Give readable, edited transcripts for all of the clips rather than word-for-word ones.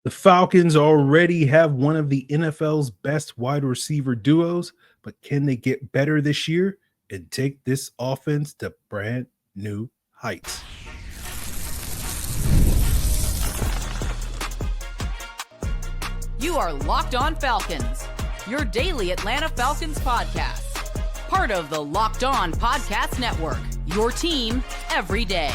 The Falcons already have one of the NFL's best wide receiver duos, but can they get better this year and take this offense to brand new heights? You are Locked On Falcons, your daily Atlanta Falcons podcast. Part of the Locked On Podcast Network, your team every day.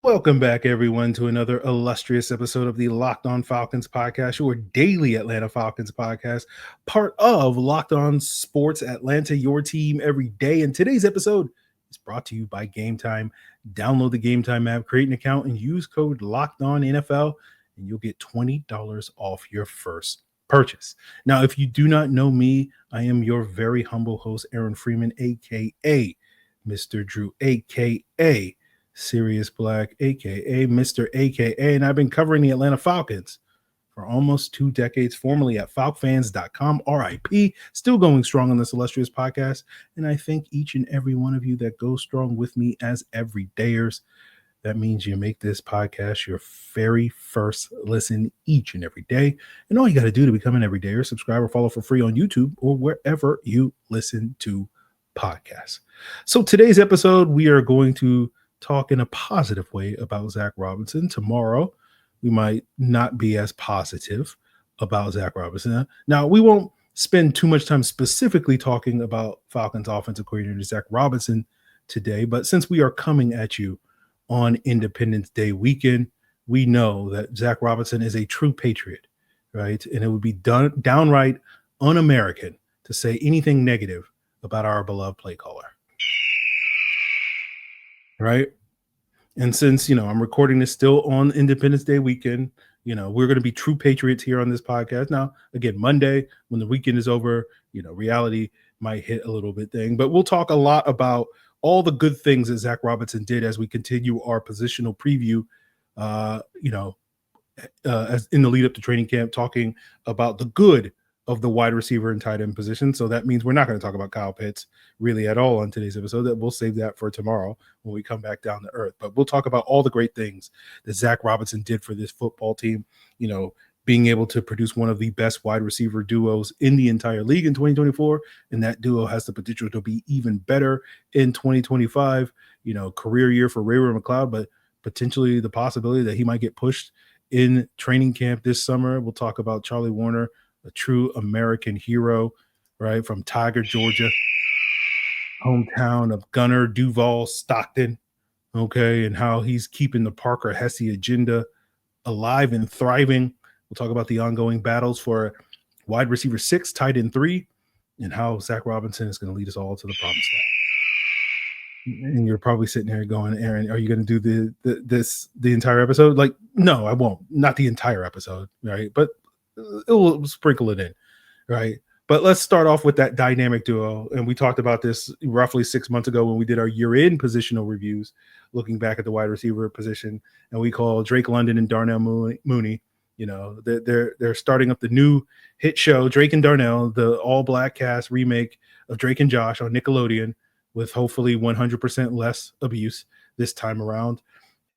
Welcome back, everyone, to another illustrious episode of the Locked On Falcons podcast, your daily Atlanta Falcons podcast, part of Locked On Sports Atlanta, your team every day. And today's episode is brought to you by Game Time. Download the Game Time app, create an account, and use code LOCKEDONNFL, and you'll get $20 off your first purchase. Now, if you do not know me, I am your very humble host, Aaron Freeman, a.k.a. Mr. Drew, a.k.a. Sirius Black, aka Mr. AKA, and I've been covering the Atlanta Falcons for almost 2 decades, formerly at falcfans.com, RIP, still going strong on this illustrious podcast. And I thank each and every one of you that goes strong with me as everydayers. That means you make this podcast your very first listen each and every day. And all you got to do to become an everydayer, subscribe or follow for free on YouTube or wherever you listen to podcasts. So today's episode, we are going to talk in a positive way about Zac Robinson. Tomorrow, we might not be as positive about Zac Robinson. Now, we won't spend too much time specifically talking about Falcons offensive coordinator Zac Robinson today, but since we are coming at you on Independence Day weekend, we know that Zac Robinson is a true patriot, right? And it would be downright un-American to say anything negative about our beloved play caller. Right. And since, I'm recording this still on Independence Day weekend, we're going to be true patriots here on this podcast. Now, again, Monday, when the weekend is over, reality might hit a little bit thing, but we'll talk a lot about all the good things that Zac Robinson did as we continue our positional preview, as in the lead up to training camp, talking about the good of the wide receiver and tight end position. So that means we're not going to talk about Kyle Pitts really at all on today's episode. That we'll save that for tomorrow when we come back down to earth. But we'll talk about all the great things that Zac Robinson did for this football team, being able to produce one of the best wide receiver duos in the entire league in 2024. And that duo has the potential to be even better in 2025, career year for Ray-Ray McCloud, but potentially the possibility that he might get pushed in training camp this summer. We'll talk about Charlie Woerner, a true American hero, right, from Tiger, Georgia, hometown of Gunner, Duval, Stockton, okay, and how he's keeping the Parker Hesse agenda alive and thriving. We'll talk about the ongoing battles for wide receiver 6, tight end 3, and how Zac Robinson is going to lead us all to the promised land. And you're probably sitting here going, Aaron, are you going to do the entire episode? Like, no, I won't. Not the entire episode, right? But it will sprinkle it in, right? But let's start off with that dynamic duo. And we talked about this roughly 6 months ago when we did our year-end positional reviews, looking back at the wide receiver position. And we call Drake London and Darnell Mooney. They're starting up the new hit show, Drake and Darnell, the all-black cast remake of Drake and Josh on Nickelodeon, with hopefully 100% less abuse this time around.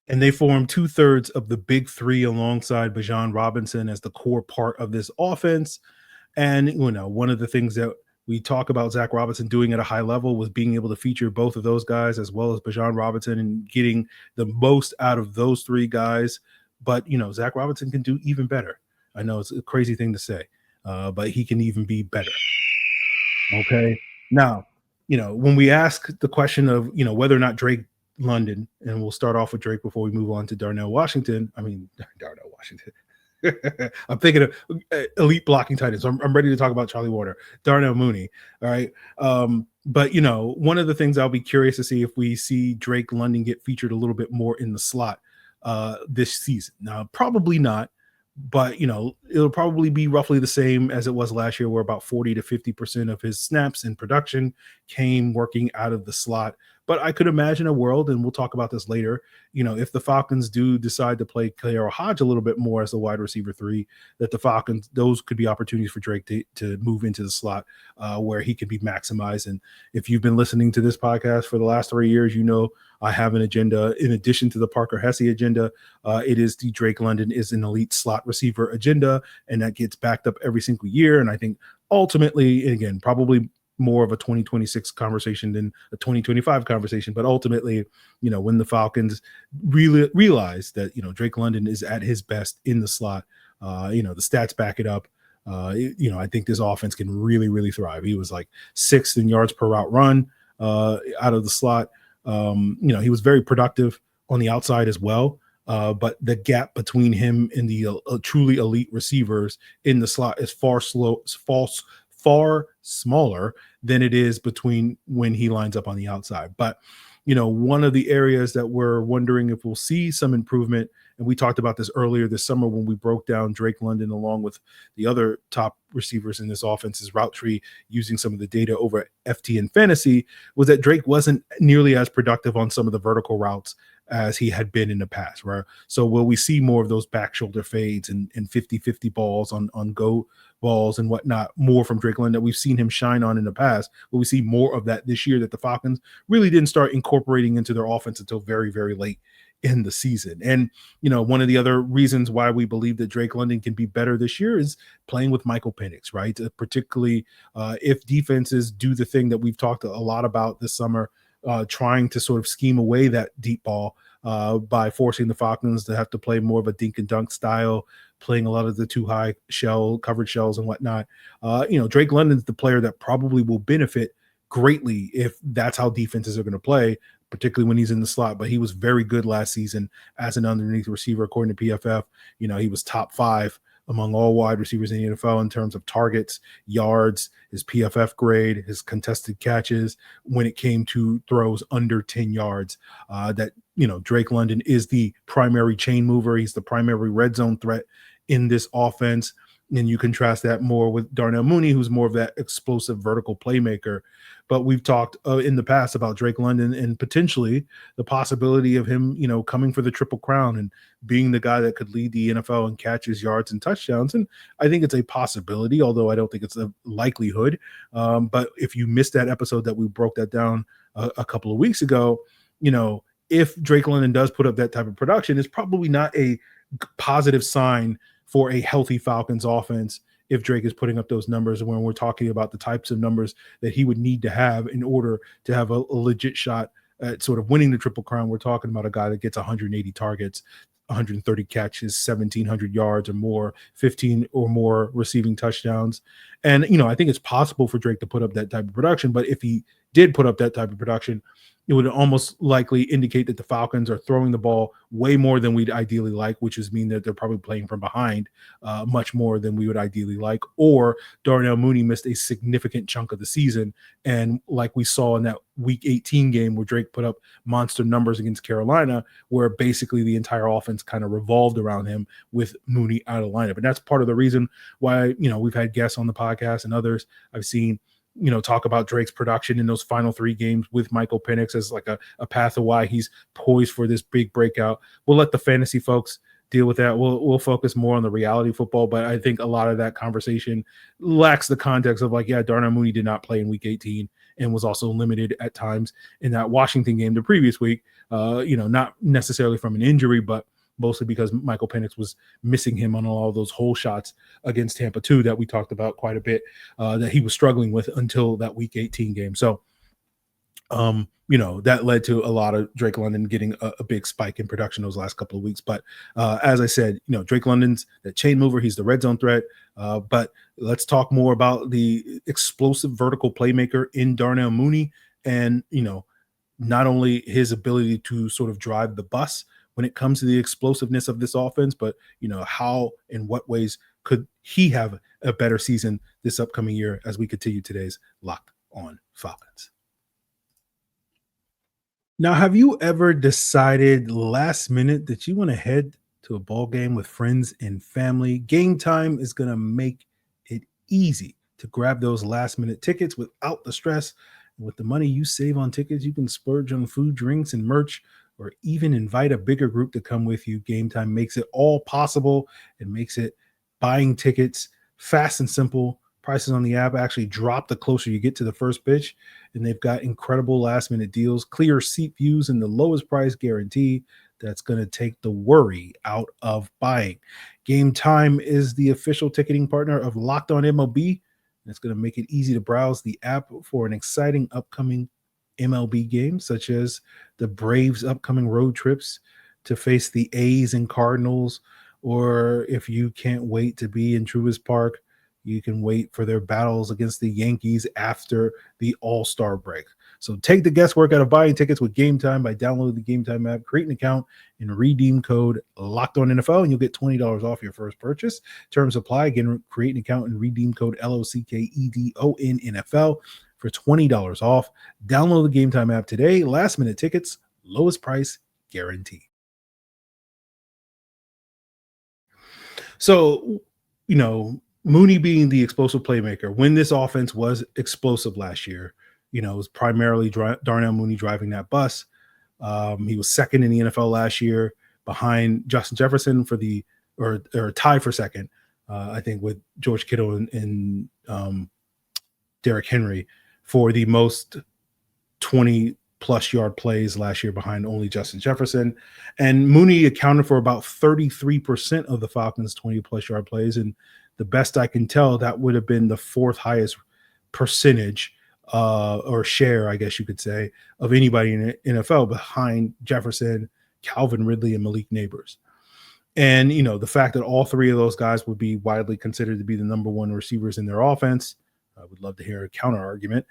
And they form 2/3 of the big three alongside Bijan Robinson as the core part of this offense. And, one of the things that we talk about Zac Robinson doing at a high level was being able to feature both of those guys as well as Bijan Robinson and getting the most out of those three guys. But, Zac Robinson can do even better. I know it's a crazy thing to say, but he can even be better. Okay. Now, when we ask the question of, whether or not Drake London, and we'll start off with Drake before we move on to Darnell Washington. I'm thinking of elite blocking tight ends. So I'm ready to talk about Charlie Woerner, Darnell Mooney. All right. But, one of the things I'll be curious to see if we see Drake London get featured a little bit more in the slot this season. Now, probably not. But, it'll probably be roughly the same as it was last year, where about 40 to 50% of his snaps in production came working out of the slot. But I could imagine a world, and we'll talk about this later, if the Falcons do decide to play KhaDarel Hodge a little bit more as the wide receiver 3, that the Falcons, those could be opportunities for Drake to move into the slot where he can be maximized. And if you've been listening to this podcast for the last 3 years, I have an agenda in addition to the Parker Hesse agenda. It is the Drake London is an elite slot receiver agenda, and that gets backed up every single year. And I think ultimately, and again, probably more of a 2026 conversation than a 2025 conversation, but ultimately, when the Falcons really realize that, Drake London is at his best in the slot, the stats back it up. I think this offense can really, really thrive. He was like 6th in yards per route run out of the slot. He was very productive on the outside as well. But the gap between him and the truly elite receivers in the slot is far smaller than it is between when he lines up on the outside. But, one of the areas that we're wondering if we'll see some improvement, and we talked about this earlier this summer when we broke down Drake London along with the other top receivers in this offense's route tree using some of the data over FT and fantasy, was that Drake wasn't nearly as productive on some of the vertical routes as he had been in the past, right? So will we see more of those back shoulder fades and 50-50 balls on go balls and whatnot, more from Drake London that we've seen him shine on in the past? Will we see more of that this year that the Falcons really didn't start incorporating into their offense until very, very late in the season? And, one of the other reasons why we believe that Drake London can be better this year is playing with Michael Penix, right? Particularly if defenses do the thing that we've talked a lot about this summer, trying to sort of scheme away that deep ball by forcing the Falcons to have to play more of a dink and dunk style, playing a lot of the too high coverage shells and whatnot. Drake London's the player that probably will benefit greatly if that's how defenses are going to play, particularly when he's in the slot. But he was very good last season as an underneath receiver, according to PFF. He was top 5 among all wide receivers in the NFL in terms of targets, yards, his PFF grade, his contested catches when it came to throws under 10 yards. Drake London is the primary chain mover. He's the primary red zone threat in this offense. And you contrast that more with Darnell Mooney, who's more of that explosive vertical playmaker. But we've talked in the past about Drake London and potentially the possibility of him, coming for the Triple Crown and being the guy that could lead the NFL in catches, yards, and touchdowns. And I think it's a possibility, although I don't think it's a likelihood. But if you missed that episode that we broke that down a couple of weeks ago, if Drake London does put up that type of production, it's probably not a positive sign for a healthy Falcons offense if Drake is putting up those numbers, when we're talking about the types of numbers that he would need to have in order to have a legit shot at sort of winning the Triple Crown. We're talking about a guy that gets 180 targets, 130 catches, 1,700 yards or more, 15 or more receiving touchdowns. And, I think it's possible for Drake to put up that type of production, but if he did put up that type of production, it would almost likely indicate that the Falcons are throwing the ball way more than we'd ideally like, which is mean that they're probably playing from behind much more than we would ideally like. Or Darnell Mooney missed a significant chunk of the season. And like we saw in that Week 18 game where Drake put up monster numbers against Carolina, where basically the entire offense kind of revolved around him with Mooney out of lineup. And that's part of the reason why, we've had guests on the podcast and others I've seen talk about Drake's production in those final 3 games with Michael Penix as like a path of why he's poised for this big breakout. We'll let the fantasy folks deal with that. We'll focus more on the reality football, but I think a lot of that conversation lacks the context of Darnell Mooney did not play in Week 18 and was also limited at times in that Washington game the previous week, not necessarily from an injury, but mostly because Michael Penix was missing him on all of those hole shots against Tampa 2 that we talked about quite a bit, that he was struggling with until that Week 18 game. So, that led to a lot of Drake London getting a big spike in production those last couple of weeks. But as I said, Drake London's that chain mover. He's the red zone threat. But let's talk more about the explosive vertical playmaker in Darnell Mooney and, not only his ability to sort of drive the bus when it comes to the explosiveness of this offense, but how in what ways could he have a better season this upcoming year as we continue today's Locked On Falcons. Now, have you ever decided last minute that you want to head to a ball game with friends and family, Game Time is going to make it easy to grab those last-minute tickets without the stress. With the money you save on tickets, you can splurge on food, drinks, and merch, or even invite a bigger group to come with you. Game Time makes it all possible. It makes it buying tickets fast and simple. Prices on the app actually drop the closer you get to the first pitch, and they've got incredible last-minute deals, clear seat views, and the lowest price guarantee that's going to take the worry out of buying. Game Time is the official ticketing partner of Locked On MLB, and it's going to make it easy to browse the app for an exciting upcoming MLB game, such as the Braves' upcoming road trips to face the A's and Cardinals, or if you can't wait to be in Truist Park, you can wait for their battles against the Yankees after the All-Star break. So take the guesswork out of buying tickets with Game Time by downloading the Game Time app, create an account, and redeem code LOCKEDONNFL, and you'll get $20 off your first purchase. Terms apply. Again, create an account and redeem code LOCKEDONNFL for $20 off. Download the Game Time app today. Last-minute tickets, lowest price guarantee. So, Mooney being the explosive playmaker, when this offense was explosive last year, it was primarily Darnell Mooney driving that bus. He was second in the NFL last year behind Justin Jefferson or tied for second, I think, with George Kittle and Derrick Henry for the most 20-plus yard plays last year behind only Justin Jefferson. And Mooney accounted for about 33% of the Falcons' 20-plus yard plays, and the best I can tell, that would have been the fourth highest percentage or share, I guess you could say, of anybody in the NFL behind Jefferson, Calvin Ridley, and Malik Neighbors. And, the fact that all three of those guys would be widely considered to be the number one receivers in their offense, I would love to hear a counter argument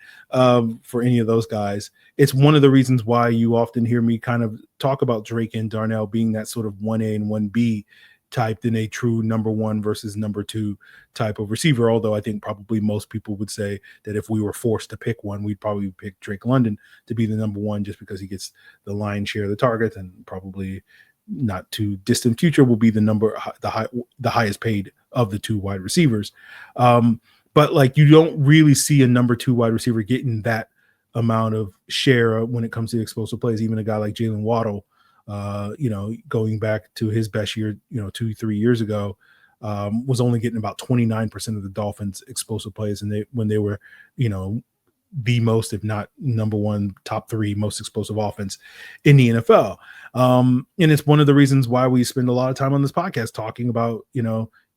for any of those guys. It's one of the reasons why you often hear me kind of talk about Drake and Darnell being that sort of 1A and 1B type than a true number one versus number two type of receiver. Although I think probably most people would say that if we were forced to pick one, we'd probably pick Drake London to be the number one, just because he gets the lion's share of the targets and probably not too distant future will be the highest paid of the two wide receivers. But you don't really see a number two wide receiver getting that amount of share when it comes to explosive plays. Even a guy like Jalen Waddle, going back to his best year, 2-3 years ago, was only getting about 29% of the Dolphins' explosive plays, and when they were, the most, if not number one, top three most explosive offense in the NFL. And it's one of the reasons why we spend a lot of time on this podcast talking about,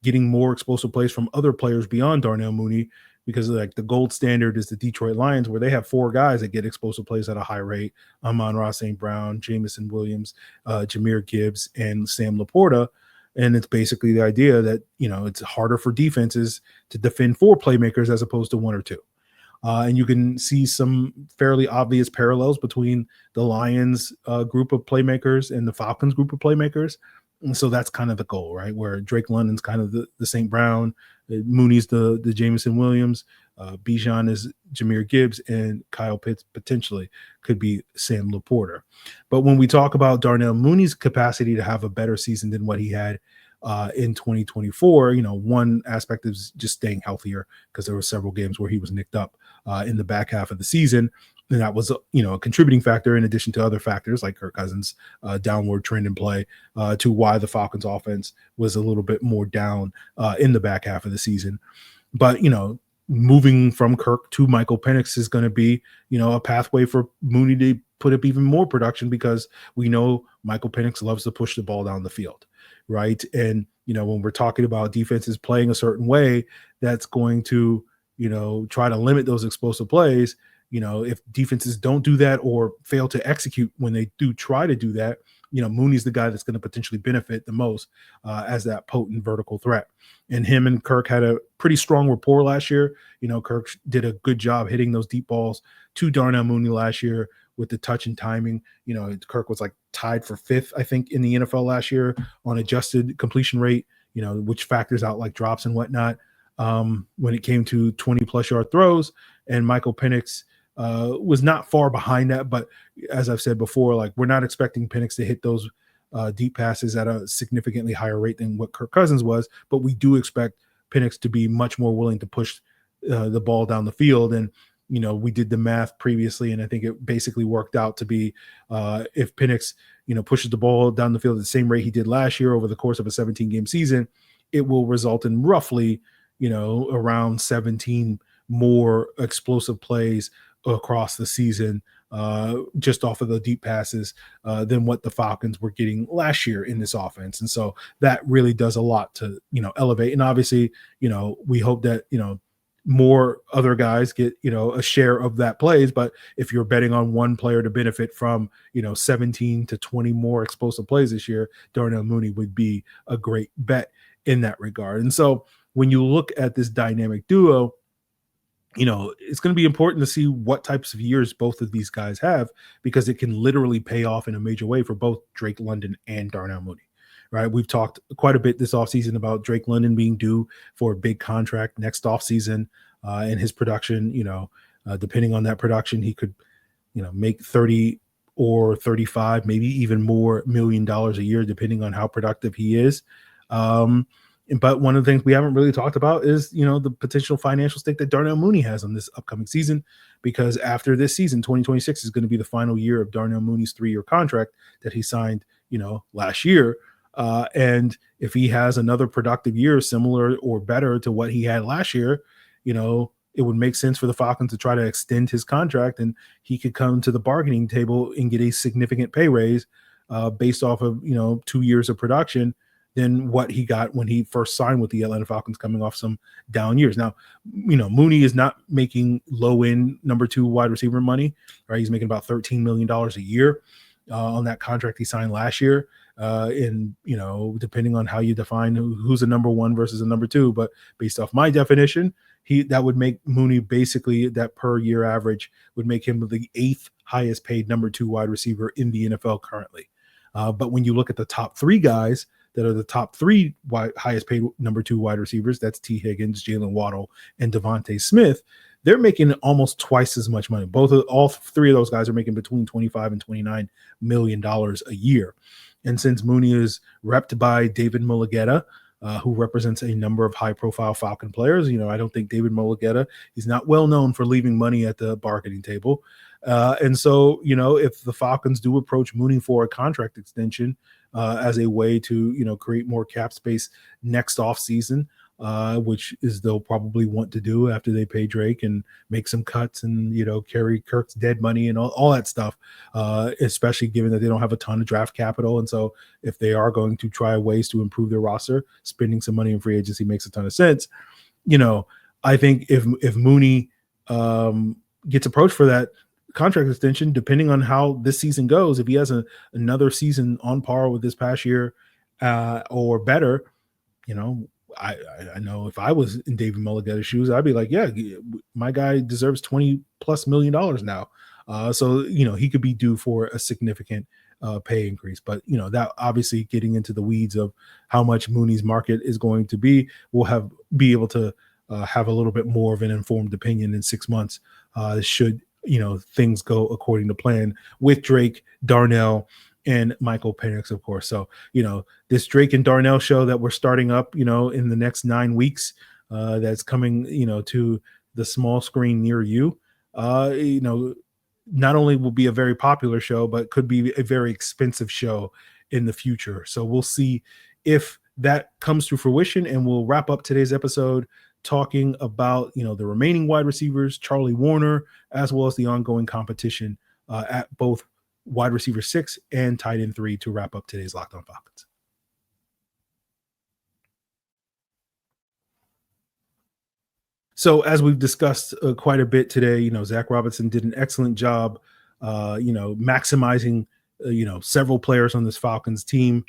getting more explosive plays from other players beyond Darnell Mooney, because the gold standard is the Detroit Lions, where they have four guys that get explosive plays at a high rate: Amon-Ra St. Brown, Jamison Williams, Jahmyr Gibbs, and Sam Laporta. And it's basically the idea that, it's harder for defenses to defend four playmakers as opposed to one or two. And you can see some fairly obvious parallels between the Lions group of playmakers and the Falcons group of playmakers. And so that's kind of the goal, right? Where Drake London's kind of the St. Brown, Mooney's the Jamison Williams, Bijan is Jahmyr Gibbs, and Kyle Pitts potentially could be Sam Laporta. But when we talk about Darnell Mooney's capacity to have a better season than what he had in 2024, one aspect is just staying healthier, because there were several games where he was nicked up in the back half of the season. And that was, a contributing factor, in addition to other factors like Kirk Cousins' downward trend in play, to why the Falcons offense was a little bit more down in the back half of the season. But, moving from Kirk to Michael Penix is going to be, a pathway for Mooney to put up even more production, because we know Michael Penix loves to push the ball down the field, right? And, when we're talking about defenses playing a certain way, that's going to, try to limit those explosive plays. If defenses don't do that or fail to execute when they do try to do that, Mooney's the guy that's going to potentially benefit the most as that potent vertical threat. And him and Kirk had a pretty strong rapport last year. Kirk did a good job hitting those deep balls to Darnell Mooney last year with the touch and timing. Kirk was tied for fifth, I think, in the NFL last year on adjusted completion rate, which factors out drops and whatnot when it came to 20-plus yard throws. And Michael Penix was not far behind that, but as I've said before, we're not expecting Penix to hit those deep passes at a significantly higher rate than what Kirk Cousins was, but we do expect Penix to be much more willing to push the ball down the field. And, we did the math previously, and I think it basically worked out to be if Penix, pushes the ball down the field at the same rate he did last year over the course of a 17-game season, it will result in roughly, around 17 more explosive plays across the season, just off of the deep passes than what the Falcons were getting last year in this offense. And so that really does a lot to, elevate. And obviously, we hope that, more other guys get, a share of that plays. But if you're betting on one player to benefit from, 17 to 20 more explosive plays this year, Darnell Mooney would be a great bet in that regard. And so when you look at this dynamic duo, it's going to be important to see what types of years both of these guys have, because it can literally pay off in a major way for both Drake London and Darnell Mooney, right? We've talked quite a bit this offseason about Drake London being due for a big contract next offseason, and his production, depending on that production, he could, make 30 or 35, maybe even more $1 million a year, depending on how productive he is. But one of the things we haven't really talked about is, the potential financial stake that Darnell Mooney has on this upcoming season, because after this season, 2026 is going to be the final year of Darnell Mooney's 3-year contract that he signed, last year. And if he has another productive year similar or better to what he had last year, it would make sense for the Falcons to try to extend his contract, and he could come to the bargaining table and get a significant pay raise based off of, 2 years of production than what he got when he first signed with the Atlanta Falcons, coming off some down years. Now, Mooney is not making low-end number 2 wide receiver money, right? He's making about $13 million a year on that contract he signed last year. And, depending on how you define who's a number 1 versus a number 2, but based off my definition, that would make Mooney basically, that per year average would make him the 8th highest paid number 2 wide receiver in the NFL currently. But when you look at the top 3 guys that are the top 3 highest paid number 2 wide receivers, that's T. Higgins, Jalen Waddle, and Devontae Smith, they're making almost twice as much money. All 3 of those guys are making between $25 and $29 million a year. And since Mooney is repped by David Mulugeta, who represents a number of high-profile Falcon players, I don't think David Mulugeta, he's not well known for leaving money at the bargaining table. And so, if the Falcons do approach Mooney for a contract extension as a way to, create more cap space next offseason, which is they'll probably want to do after they pay Drake and make some cuts and, carry Kirk's dead money and all that stuff, especially given that they don't have a ton of draft capital. And so if they are going to try ways to improve their roster, spending some money in free agency makes a ton of sense. I think if Mooney gets approached for that contract extension, depending on how this season goes, if he has another season on par with this past year or better, I know if I was in David Mulugeta's shoes, I'd be like, yeah, my guy deserves $20+ million now. So, he could be due for a significant pay increase. But, that obviously getting into the weeds of how much Mooney's market is going to be, we'll be able to have a little bit more of an informed opinion in 6 months should, things go according to plan with Drake, Darnell, and Michael Penix, of course. So, this Drake and Darnell show that we're starting up, in the next 9 weeks, that's coming, to the small screen near you, not only will be a very popular show, but could be a very expensive show in the future. So we'll see if that comes to fruition, and we'll wrap up today's episode talking about, the remaining wide receivers, Charlie Woerner, as well as the ongoing competition at both wide receiver 6 and tight end 3 to wrap up today's Locked On Falcons. So as we've discussed quite a bit today, Zac Robinson did an excellent job, maximizing, several players on this Falcons team.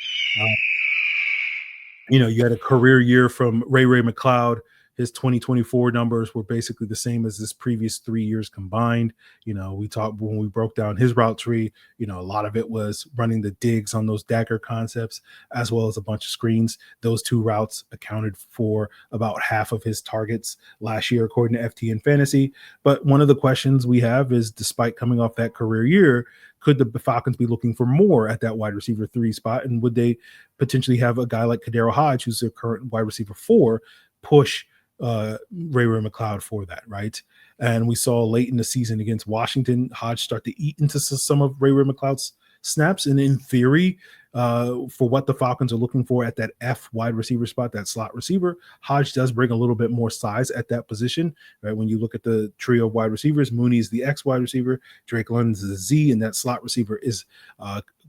You had a career year from Ray-Ray McCloud. His 2024 numbers were basically the same as his previous 3 years combined. We talked when we broke down his route tree, a lot of it was running the digs on those dagger concepts, as well as a bunch of screens. Those 2 routes accounted for about half of his targets last year, according to FTN Fantasy. But one of the questions we have is, despite coming off that career year, could the Falcons be looking for more at that wide receiver 3 spot? And would they potentially have a guy like KhaDarel Hodge, who's their current wide receiver 4, push Ray-Ray McCloud for that, right? And we saw late in the season against Washington, Hodge start to eat into some of Ray-Ray McCloud's snaps. And in theory, for what the Falcons are looking for at that F wide receiver spot, that slot receiver, Hodge does bring a little bit more size at that position, right? When you look at the trio of wide receivers, Mooney is the X wide receiver, Drake London is the Z, and that slot receiver is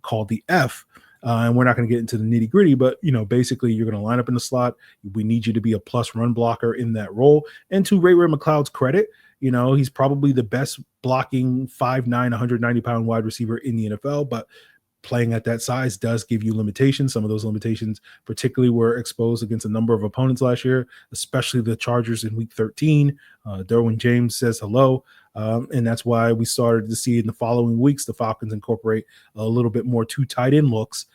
called the F. And we're not going to get into the nitty gritty, but, basically you're going to line up in the slot. We need you to be a plus run blocker in that role. And to Ray-Ray McCloud's credit, he's probably the best blocking 5'9", 190-pound wide receiver in the NFL, but playing at that size does give you limitations. Some of those limitations particularly were exposed against a number of opponents last year, especially the Chargers in week 13. Derwin James says hello. And that's why we started to see in the following weeks, the Falcons incorporate a little bit more 2 tight end looks,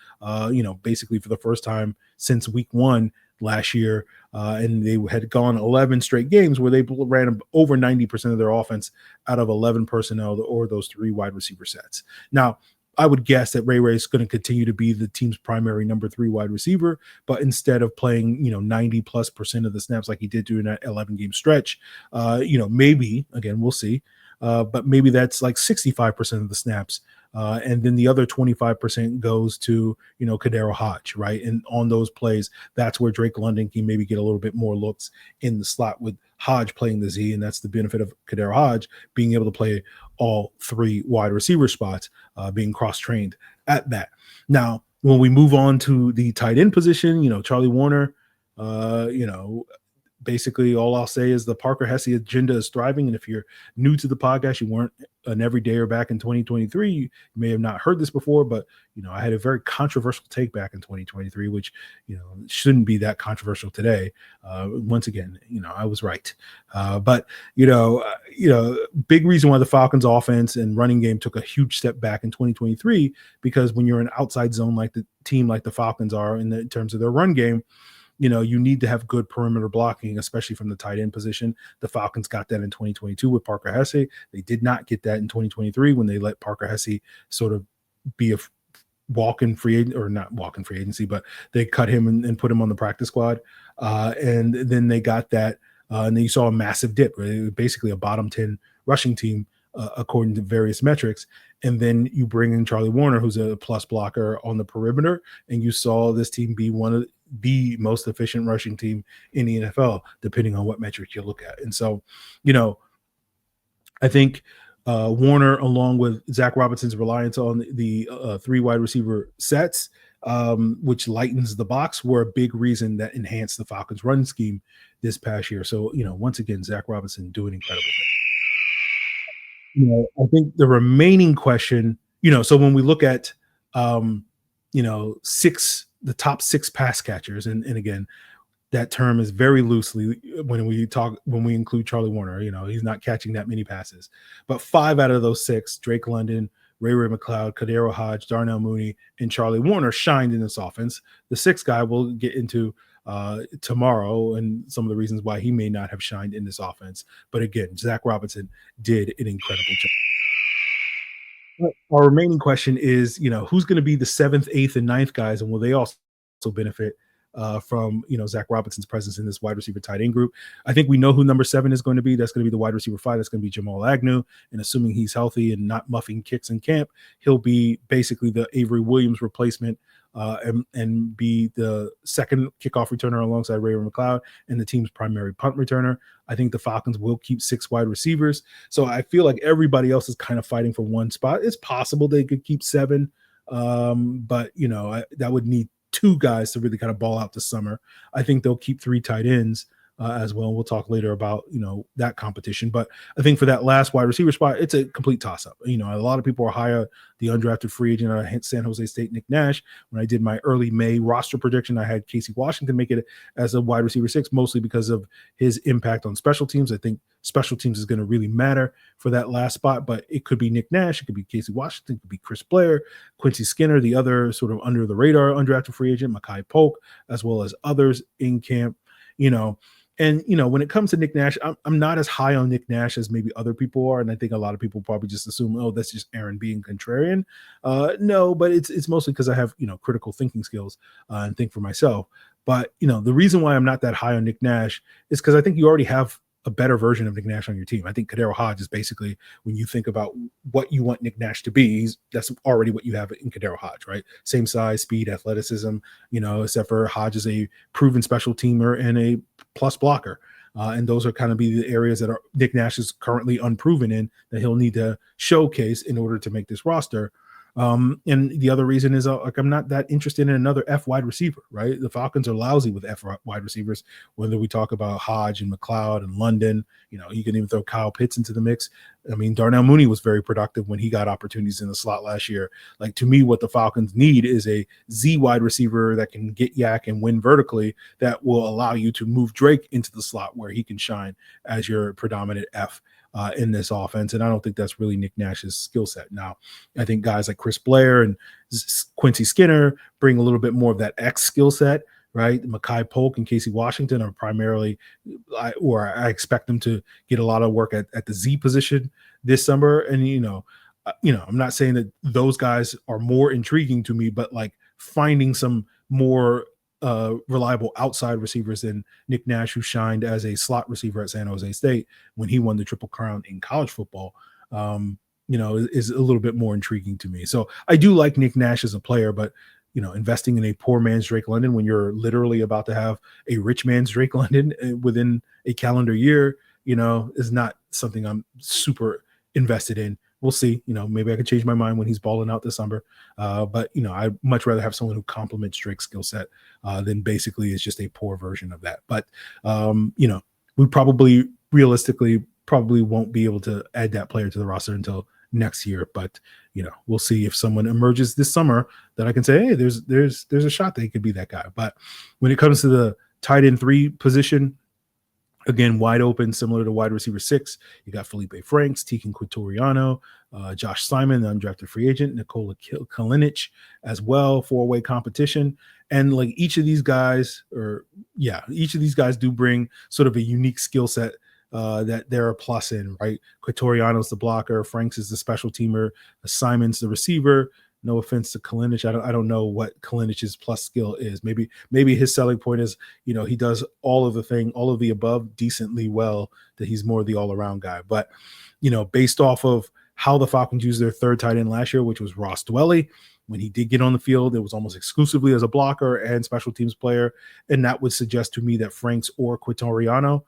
basically for the first time since week 1 last year. And they had gone 11 straight games where they ran over 90% of their offense out of 11 personnel or those 3 wide receiver sets. Now, I would guess that Ray-Ray is going to continue to be the team's primary number 3 wide receiver, but instead of playing, 90+% of the snaps like he did during that 11-game stretch, maybe, again, we'll see, but maybe that's like 65% of the snaps. And then the other 25% goes to, KhaDarel Hodge, right? And on those plays, that's where Drake London can maybe get a little bit more looks in the slot with Hodge playing the Z. And that's the benefit of KhaDarel Hodge being able to play all 3 wide receiver spots, being cross-trained at that. Now, when we move on to the tight end position, Charlie Woerner, basically all I'll say is the Parker Hesse agenda is thriving. And if you're new to the podcast, you weren't an everydayer back in 2023, you may have not heard this before, but, I had a very controversial take back in 2023, which, shouldn't be that controversial today. Once again, I was right. But big reason why the Falcons offense and running game took a huge step back in 2023, because when you're an outside zone like the team, like the Falcons are in terms of their run game, you need to have good perimeter blocking, especially from the tight end position. The Falcons got that in 2022 with Parker Hesse. They did not get that in 2023 when they let Parker Hesse sort of be a walk-in free agent, or not walk-in free agency, but they cut him and put him on the practice squad. And then they got that, and then you saw a massive dip, right? Basically a bottom 10 rushing team, according to various metrics. And then you bring in Charlie Woerner, who's a plus blocker on the perimeter, and you saw this team be one of the most efficient rushing team in the NFL, depending on what metric you look at. And so, I think Woerner, along with Zac Robinson's reliance on the 3 wide receiver sets, which lightens the box, were a big reason that enhanced the Falcons' run scheme this past year. So, once again, Zac Robinson doing incredible things. I think the remaining question, so when we look at, the top 6 pass catchers, and again, that term is very loosely when we include Charlie Woerner, he's not catching that many passes, but 5 out of those 6, Drake London, Ray-Ray McCloud, KhaDarel Hodge, Darnell Mooney, and Charlie Woerner shined in this offense. The 6th guy we'll get into tomorrow and some of the reasons why he may not have shined in this offense. But again, Zac Robinson did an incredible job. Our remaining question is, who's going to be the 7th, 8th, and 9th guys, and will they also benefit from Zac Robinson's presence in this wide receiver tight end group? I think we know who number 7 is going to be. That's going to be the wide receiver 5. That's going to be Jamal Agnew. And assuming he's healthy and not muffing kicks in camp, he'll be basically the Avery Williams replacement, and be the second kickoff returner alongside Ray-Ray McCloud and the team's primary punt returner. I think the Falcons will keep 6 wide receivers. So I feel like everybody else is kind of fighting for one spot. It's possible they could keep 7, but that would need 2 guys to really kind of ball out this summer. I think they'll keep 3 tight ends as well. We'll talk later about, that competition. But I think for that last wide receiver spot, it's a complete toss-up. A lot of people are higher the undrafted free agent out of San Jose State, Nick Nash. When I did my early May roster prediction, I had Casey Washington make it as a wide receiver 6, mostly because of his impact on special teams. I think special teams is going to really matter for that last spot, but it could be Nick Nash, it could be Casey Washington, it could be Chris Blair, Quincy Skinner, the other sort of under the radar undrafted free agent, Makai Polk, as well as others in camp. And, when it comes to Nick Nash, I'm not as high on Nick Nash as maybe other people are. And I think a lot of people probably just assume, oh, that's just Aaron being contrarian. No, but it's mostly because I have, critical thinking skills and think for myself. But, the reason why I'm not that high on Nick Nash is because I think you already have a better version of Nick Nash on your team. I think KhaDarel Hodge is basically, when you think about what you want Nick Nash to be, that's already what you have in KhaDarel Hodge, right? Same size, speed, athleticism, except for Hodge is a proven special teamer and a plus blocker. And those are kind of be the areas that are Nick Nash is currently unproven in that he'll need to showcase in order to make this roster. And the other reason is I'm not that interested in another F wide receiver, right? The Falcons are lousy with F wide receivers, whether we talk about Hodge and McCloud and London, you can even throw Kyle Pitts into the mix. I mean, Darnell Mooney was very productive when he got opportunities in the slot last year. Like, to me, what the Falcons need is a Z wide receiver that can get yak and win vertically that will allow you to move Drake into the slot where he can shine as your predominant F in this offense. And I don't think that's really Nick Nash's skill set. Now, I think guys like Chris Blair and Quincy Skinner bring a little bit more of that X skill set, right? Mekhi Polk and Casey Washington are primarily, I expect them to get a lot of work at the Z position this summer. And, I'm not saying that those guys are more intriguing to me, but like finding some more reliable outside receivers than Nick Nash, who shined as a slot receiver at San Jose State when he won the Triple Crown in college football, is a little bit more intriguing to me. So I do like Nick Nash as a player, but, investing in a poor man's Drake London when you're literally about to have a rich man's Drake London within a calendar year, is not something I'm super invested in. We'll see. Maybe I can change my mind when he's balling out this summer. But I'd much rather have someone who complements Drake's skill set than basically is just a poor version of that. But, we probably realistically won't be able to add that player to the roster until next year. But, we'll see if someone emerges this summer that I can say, hey, there's a shot that he could be that guy. But when it comes to the tight end 3 position, again, wide open, similar to wide receiver 6. You got Felipe Franks, Tiken Quitoriano, Josh Simon, the undrafted free agent, Nikola Kalinic as well, 4-way competition. And like each of these guys do bring sort of a unique skill set that they're a plus in, right? Quitoriano's the blocker, Franks is the special teamer, Simon's the receiver. No offense to Kalinic. I don't know what Kalinic's plus skill is. Maybe his selling point is, he does all of the above decently well, that he's more the all-around guy. But, based off of how the Falcons used their third tight end last year, which was Ross Dwelley, when he did get on the field, it was almost exclusively as a blocker and special teams player. And that would suggest to me that Franks or Quitoriano,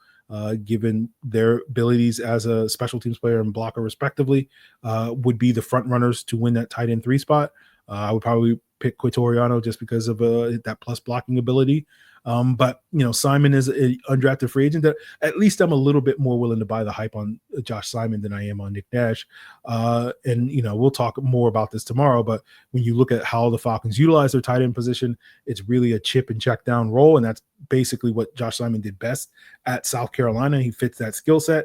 given their abilities as a special teams player and blocker respectively, would be the front runners to win that tight end 3 spot. I would probably pick Quitoriano just because of that plus blocking ability. But, Simon is an undrafted free agent that at least I'm a little bit more willing to buy the hype on Josh Simon than I am on Nick Nash. And we'll talk more about this tomorrow, but when you look at how the Falcons utilize their tight end position, it's really a chip and check down role. And that's basically what Josh Simon did best at South Carolina. He fits that skill set.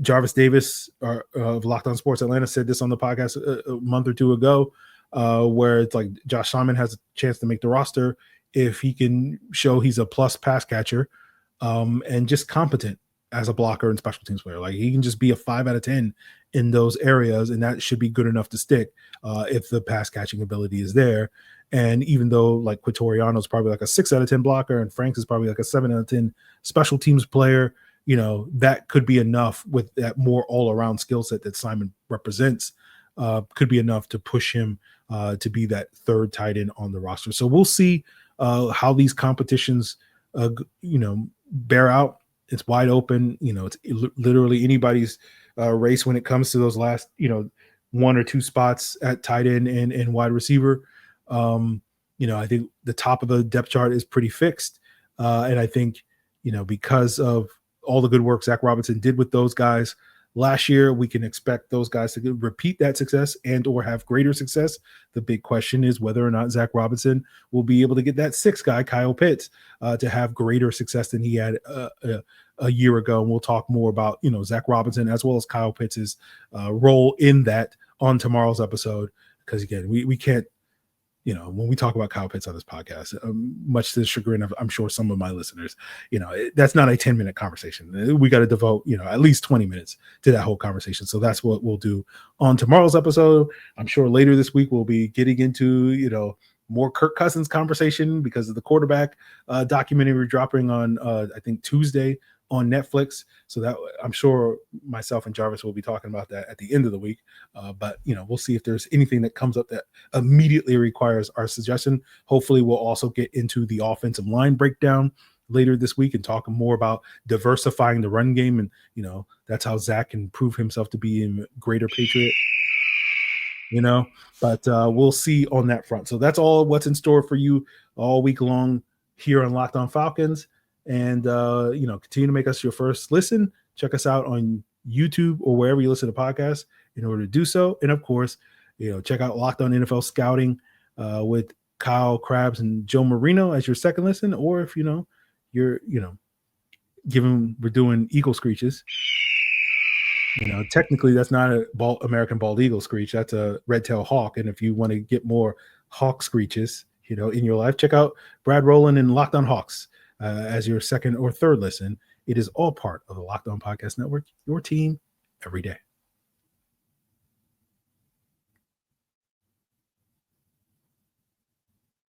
Jarvis Davis of Locked On Sports Atlanta said this on the podcast a month or two ago, where it's like Josh Simon has a chance to make the roster if he can show he's a plus pass catcher and just competent as a blocker and special teams player. Like, he can just be a 5 out of 10 in those areas, and that should be good enough to stick if the pass catching ability is there. And even though like Quitoriano is probably like a 6 out of 10 blocker and Franks is probably like a 7 out of 10 special teams player, that could be enough with that more all-around skill set that Simon represents, could be enough to push him to be that third tight end on the roster. So we'll see how these competitions, bear out. It's wide open. It's literally anybody's race when it comes to those last, 1 or 2 spots at tight end and wide receiver. I think the top of the depth chart is pretty fixed. And I think, because of all the good work Zac Robinson did with those guys last year, we can expect those guys to repeat that success and or have greater success. The big question is whether or not Zac Robinson will be able to get that 6th guy, Kyle Pitts, to have greater success than he had a year ago. And we'll talk more about, Zac Robinson as well as Kyle Pitts' role in that on tomorrow's episode. Because again, we can't when we talk about Kyle Pitts on this podcast, much to the chagrin of, I'm sure, some of my listeners, that's not a 10-minute conversation. We got to devote, at least 20 minutes to that whole conversation. So that's what we'll do on tomorrow's episode. I'm sure later this week we'll be getting into, more Kirk Cousins conversation because of the quarterback documentary dropping on, I think, Tuesday on Netflix. So that I'm sure myself and Jarvis will be talking about that at the end of the week. But we'll see if there's anything that comes up that immediately requires our suggestion. Hopefully we'll also get into the offensive line breakdown later this week and talk more about diversifying the run game. And, that's how Zac can prove himself to be a greater Patriot, but we'll see on that front. So that's all what's in store for you all week long here on Locked On Falcons. And, continue to make us your first listen. Check us out on YouTube or wherever you listen to podcasts in order to do so. And, of course, check out Locked On NFL Scouting with Kyle Krabs and Joe Marino as your second listen. Or if, we're doing eagle screeches. Technically, that's not a American bald eagle screech. That's a red-tailed hawk. And if you want to get more hawk screeches, in your life, check out Brad Rowland and Locked On Hawks as your second or third listen. It is all part of the Locked On Podcast Network, your team every day.